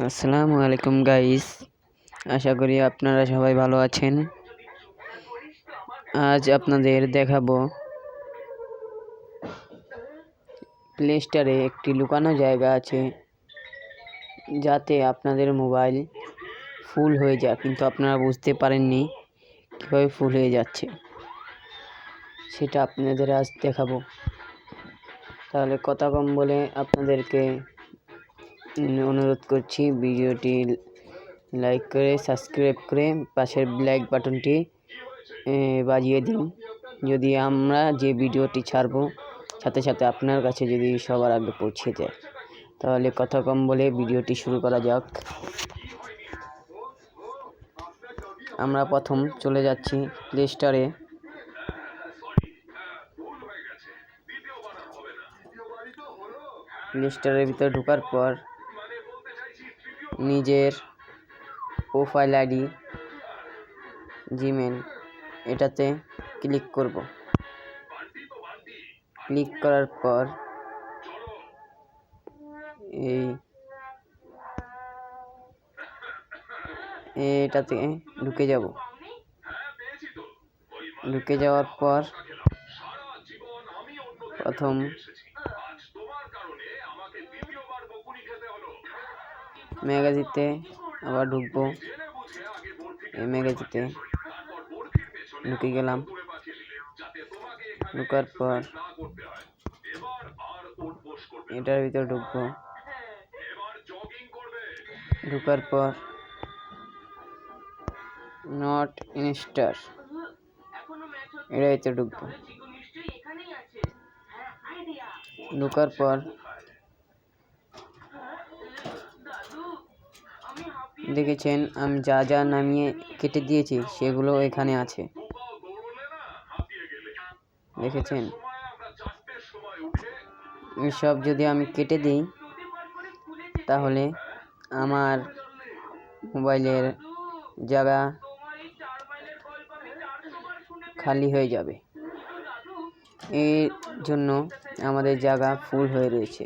আসসালামু আলাইকুম গাইস, আশা করি আপনারা সবাই ভালো আছেন। আজ আপনাদের দেখাবো প্লে স্টোরে একটি লুকানো জায়গা আছে যাতে আপনাদের মোবাইল ফুল হয়ে যায়, কিন্তু আপনারা বুঝতে পারেননি কীভাবে ফুল হয়ে যাচ্ছে, সেটা আপনাদের আজ দেখাবো। তাহলে কথা কম বলে আপনাদেরকে অনুরোধ করছি, ভিডিওটি লাইক করে সাবস্ক্রাইব করে পাশের ব্ল্যাক বাটনটি বাজিয়ে দিন, যদি আমরা যে ভিডিওটি ছাড়বো সাথে সাথে আপনার কাছে যদি সবার আগে পৌঁছে যায়। তাহলে কথা কম বলে ভিডিওটি শুরু করা যাক। আমরা প্রথম চলে যাচ্ছি প্লে স্টোরে। প্লে স্টোরের ভিতরে ঢোকার পর নিজের প্রোফাইল আইডি জিমেল এটাতে ক্লিক করব। ক্লিক করার পর এটাতে ঢুকে যাব। ঢুকে যাওয়ার পর প্রথম ম্যাগাজিতে আবার ঢুকবো। এই ম্যাগাজিতে ঢুকে গেলাম। ঢুকার পর এটার ভিতরে ঢুকবো। ঢুকার পর নট ইনস্টার এর ভিতরে ঢুকবো। ঢুকার পর দেখেছেন আমি যা যা নামিয়ে কেটে দিয়েছি সেগুলো এখানে আছে, দেখেছেন। এসব যদি আমি কেটে দিই তাহলে আমার মোবাইলের জায়গা খালি হয়ে যাবে। এর জন্য আমাদের জায়গা ফুল হয়ে রয়েছে।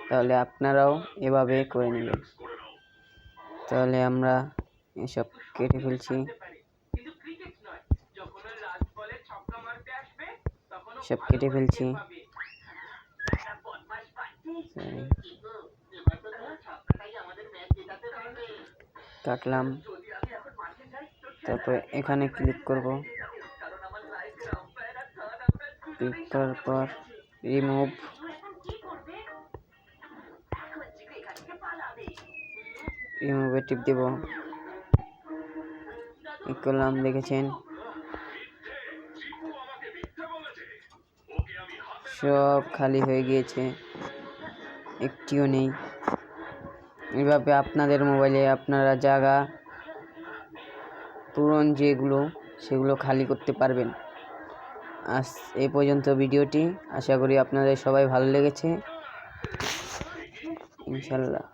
তাহলে আপনারাও এভাবে করে নেবেন। তাহলে আমরা এসব কেটে ফেলছি। সব কেটে ফেলছি। কাটলাম। তারপরে এখানে ক্লিক করব। ক্লিক করার পর রিমুভে টিপ দেব। করলাম, দেখেছেন সব খালি হয়ে গিয়েছে, একটিও নেই। এভাবে আপনাদের মোবাইলে আপনারা জায়গা পূরণ যেগুলো সেগুলো খালি করতে পারবেন। আজ এই পর্যন্ত ভিডিওটি। আশা করি আপনাদের সবাই ভালো লেগেছে, ইনশাল্লাহ।